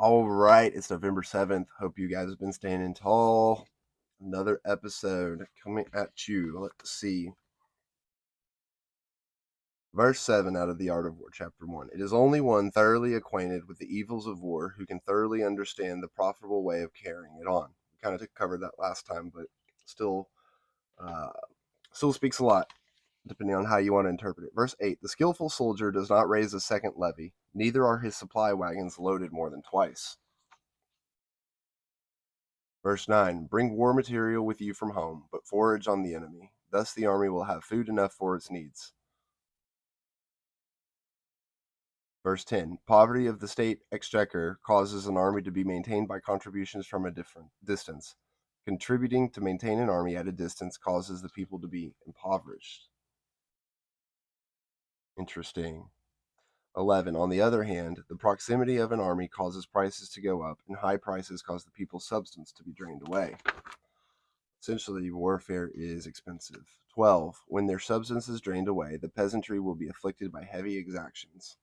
All right, it's November 7th. Hope you guys have been standing tall. Another episode coming at you. Let's see. Verse 7 out of The Art of War, Chapter 1. It is only one thoroughly acquainted with the evils of war who can thoroughly understand the profitable way of carrying it on. We kind of covered that last time, but still, uh, still speaks a lot, depending on how you want to interpret it. Verse 8. The skillful soldier does not raise a second levy, neither are his supply wagons loaded more than twice. Verse 9, bring war material with you from home, but forage on the enemy. Thus the army will have food enough for its needs. Verse 10, poverty of the state exchequer causes an army to be maintained by contributions from a different distance. Contributing to maintain an army at a distance causes the people to be impoverished. Interesting. 11, on the other hand, the proximity of an army causes prices to go up, and high prices cause the people's substance to be drained away. Essentially, warfare is expensive. 12. When their substance is drained away, the peasantry will be afflicted by heavy exactions.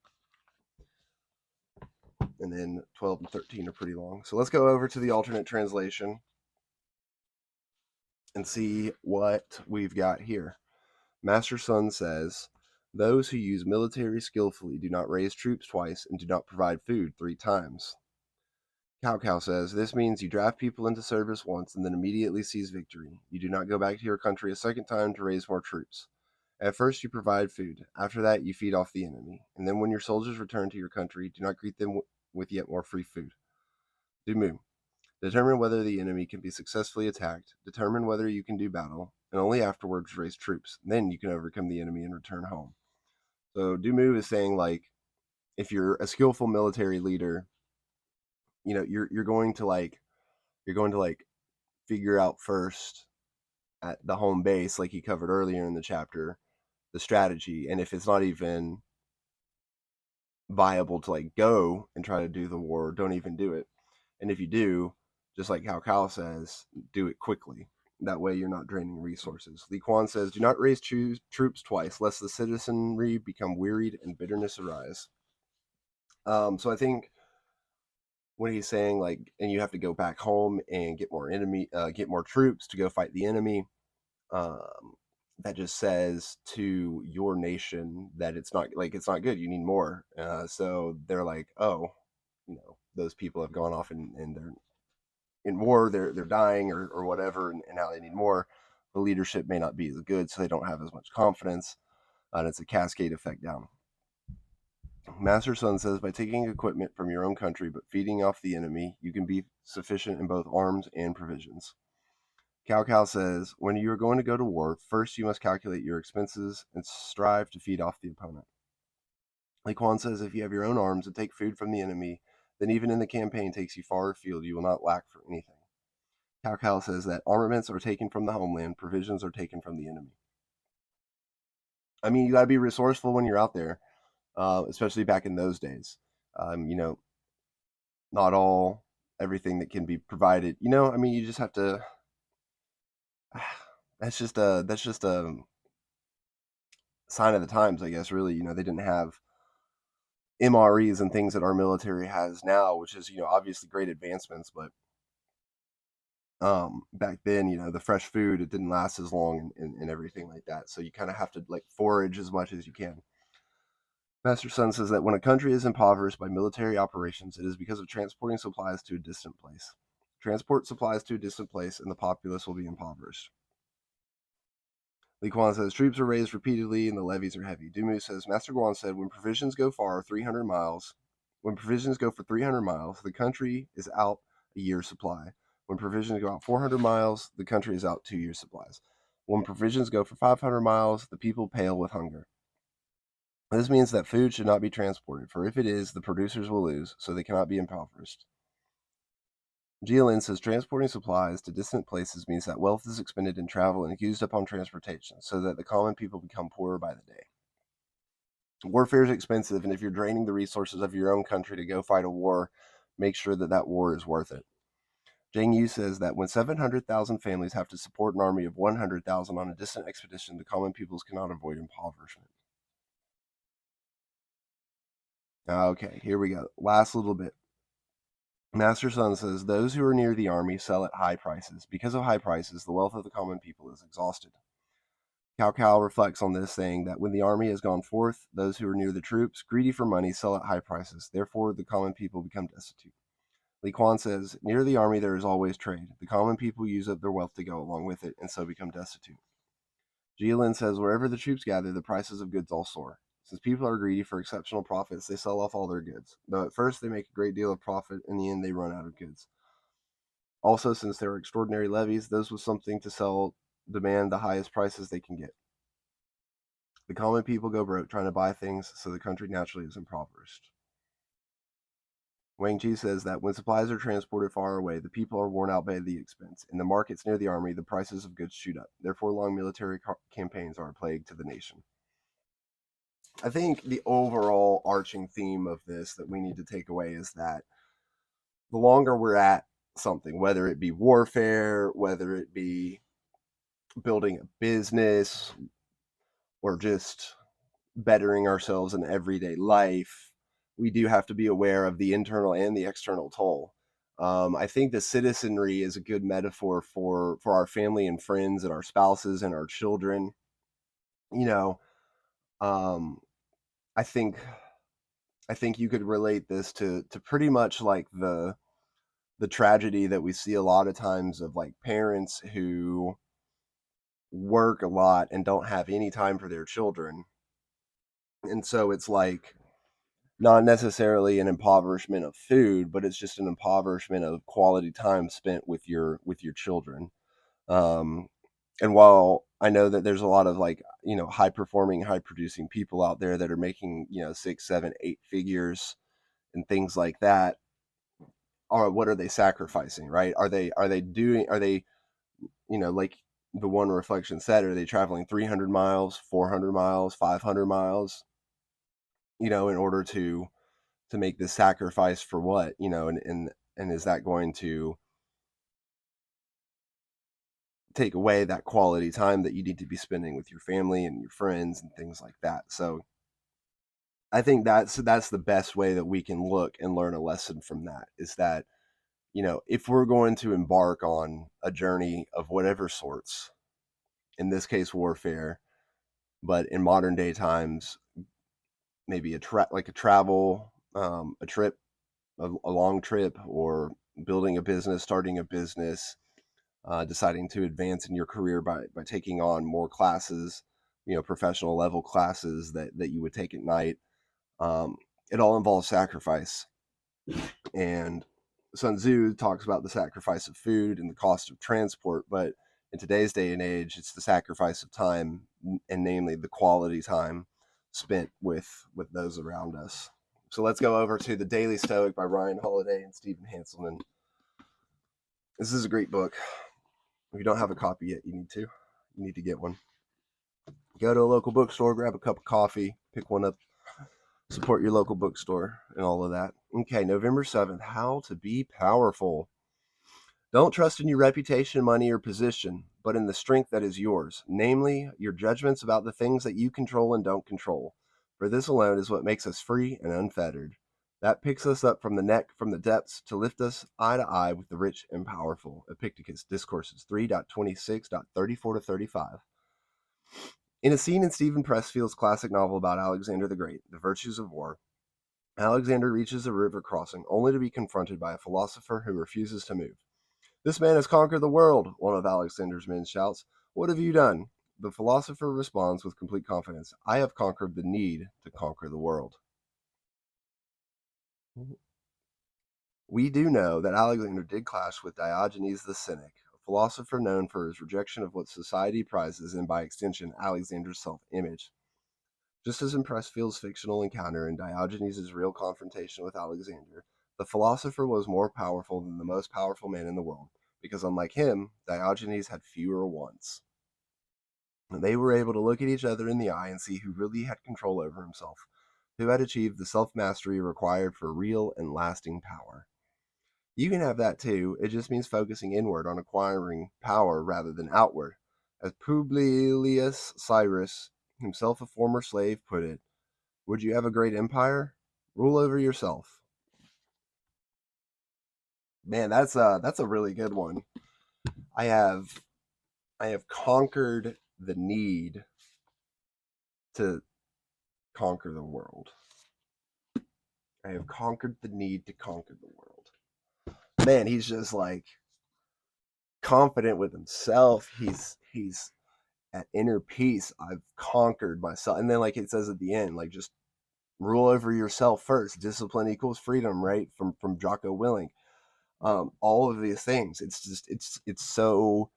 And then 12 and 13 are pretty long. So let's go over to the alternate translation and see what we've got here. Master Sun says, those who use military skillfully do not raise troops twice and do not provide food 3 times. Cow says, this means you draft people into service once and then immediately seize victory. You do not go back to your country a second time to raise more troops. At first you provide food. After that you feed off the enemy. And then when your soldiers return to your country, do not greet them with yet more free food. Dumu. Determine whether the enemy can be successfully attacked. Determine whether you can do battle. And only afterwards raise troops. Then you can overcome the enemy and return home. So Dumu is saying, like, if you're a skillful military leader, you know, you're going to figure out first at the home base, like he covered earlier in the chapter, the strategy. And if it's not even viable to like go and try to do the war, don't even do it. And if you do, just like how Kyle says, do it quickly. That way you're not draining resources. Li Quan says, do not raise troops twice, lest the citizenry become wearied and bitterness arise. So I think when he's saying like, and you have to go back home and get more troops to go fight the enemy, um, that just says to your nation that it's not good. You need more. So they're like, oh, those people have gone off and they're in war. They're dying or whatever, and now they need more. The leadership may not be as good, so they don't have as much confidence, and it's a cascade effect down. Master Sun says, by taking equipment from your own country but feeding off the enemy, you can be sufficient in both arms and provisions. Cow says, when you are going to go to war, first you must calculate your expenses and strive to feed off the opponent. Li Quan says, if you have your own arms and take food from the enemy, then even in the campaign takes you far afield, you will not lack for anything. Cow says that armaments are taken from the homeland, provisions are taken from the enemy. I mean, you got to be resourceful when you're out there, especially back in those days. Not everything that can be provided. I mean, you just have to. That's just a sign of the times, I guess. Really, they didn't have MREs and things that our military has now, which is obviously great advancements, but back then, the fresh food, it didn't last as long and everything like that. So you kind of have to like forage as much as you can. Master Sun says that when a country is impoverished by military operations, it is because of transporting supplies to a distant place. Transport supplies to a distant place, and the populace will be impoverished. Li Quan says troops are raised repeatedly and the levies are heavy. Dumu says Master Guan said when provisions go for 300 miles, the country is out a year's supply. When provisions go out 400 miles, the country is out 2 years' supplies. When provisions go for 500 miles, the people pale with hunger. This means that food should not be transported, for if it is, the producers will lose, so they cannot be impoverished. Jialin says transporting supplies to distant places means that wealth is expended in travel and used up on transportation, so that the common people become poorer by the day. Warfare is expensive, and if you're draining the resources of your own country to go fight a war, make sure that war is worth it. Zhang Yu says that when 700,000 families have to support an army of 100,000 on a distant expedition, the common peoples cannot avoid impoverishment. Okay, here we go. Last little bit. Master Sun says, those who are near the army sell at high prices. Because of high prices, the wealth of the common people is exhausted. Cao reflects on this, saying that when the army has gone forth, those who are near the troops, greedy for money, sell at high prices. Therefore, the common people become destitute. Li Kuan says, near the army there is always trade. The common people use up their wealth to go along with it, and so become destitute. Jilin says, wherever the troops gather, the prices of goods all soar. Since people are greedy for exceptional profits, they sell off all their goods. Though at first they make a great deal of profit, in the end they run out of goods. Also, since there are extraordinary levies, those with something to sell demand the highest prices they can get. The common people go broke trying to buy things, so the country naturally is impoverished. Wang Chi says that when supplies are transported far away, the people are worn out by the expense. In the markets near the army, the prices of goods shoot up. Therefore, long military campaigns are a plague to the nation. I think the overall arching theme of this that we need to take away is that the longer we're at something, whether it be warfare, whether it be building a business, or just bettering ourselves in everyday life, we do have to be aware of the internal and the external toll. I think the citizenry is a good metaphor for our family and friends and our spouses and our children. You know, um, I think you could relate this to pretty much like the tragedy that we see a lot of times of like parents who work a lot and don't have any time for their children. And so it's like not necessarily an impoverishment of food, but it's just an impoverishment of quality time spent with your children. Um, and while I know that there's a lot of like high performing, high producing people out there that are making 6, 7, 8 figures and things like that, or what are they sacrificing? Right? Are they like the one reflection said, are they traveling 300 miles, 400 miles, 500 miles? In order to make this sacrifice for what, and is that going to take away that quality time that you need to be spending with your family and your friends and things like that? So I think that's the best way that we can look and learn a lesson from that, is that if we're going to embark on a journey of whatever sorts, in this case warfare, but in modern day times maybe like a travel, a trip, a long trip, or building a business, starting a business, deciding to advance in your career by taking on more classes, professional level classes that you would take at night. Um, it all involves sacrifice. And Sun Tzu talks about the sacrifice of food and the cost of transport, but in today's day and age, it's the sacrifice of time, and namely the quality time spent with those around us. So let's go over to the Daily Stoic by Ryan Holiday and Stephen Hanselman. This is a great book. If you don't have a copy yet, you need to get one. Go to a local bookstore, grab a cup of coffee, pick one up, support your local bookstore, and all of that. Okay, November 7th, how to be powerful. Don't trust in your reputation, money, or position, but in the strength that is yours, namely your judgments about the things that you control and don't control. For this alone is what makes us free and unfettered. That picks us up from the depths, to lift us eye to eye with the rich and powerful. Epictetus, Discourses 3.26.34-35. In a scene in Stephen Pressfield's classic novel about Alexander the Great, The Virtues of War, Alexander reaches a river crossing only to be confronted by a philosopher who refuses to move. "This man has conquered the world," one of Alexander's men shouts. "What have you done?" The philosopher responds with complete confidence, "I have conquered the need to conquer the world." We do know that Alexander did clash with Diogenes the Cynic, a philosopher known for his rejection of what society prizes and, by extension, Alexander's self-image. Just as in Pressfield's fictional encounter and Diogenes' real confrontation with Alexander, the philosopher was more powerful than the most powerful man in the world, because unlike him, Diogenes had fewer wants. They were able to look at each other in the eye and see who really had control over himself, who had achieved the self-mastery required for real and lasting power. You can have that too. It just means focusing inward on acquiring power rather than outward. As Publius Cyrus, himself a former slave, put it, "Would you have a great empire? Rule over yourself." Man, that's a really good one. I have I have conquered the need to conquer the world. I have conquered the need to conquer the world. Man, he's just like confident with himself. He's at inner peace. I've conquered myself. And then like it says at the end, like just rule over yourself first. Discipline equals freedom, right? From Jocko Willing. All of these things. It's just it's so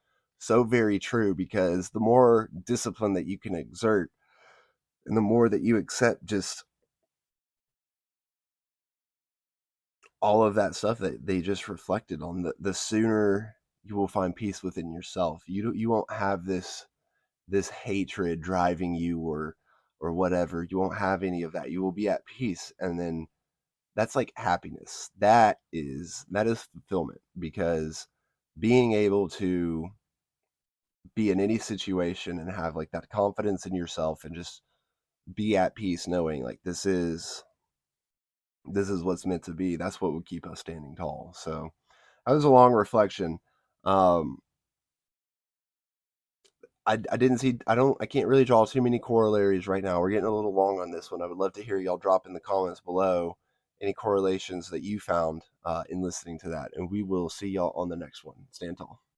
very true, because the more discipline that you can exert and the more that you accept just all of that stuff that they just reflected on, the sooner you will find peace within yourself. You won't have this hatred driving you, or whatever. You won't have any of that. You will be at peace, and then that's like happiness. That is fulfillment, because being able to be in any situation and have like that confidence in yourself and just be at peace knowing like this is what's meant to be. That's what would keep us standing tall. So that was a long reflection. Um, I didn't see. I can't really draw too many corollaries right now. We're getting a little long on this one. I would love to hear y'all drop in the comments below any correlations that you found in listening to that, and we will see y'all on the next one. Stand tall.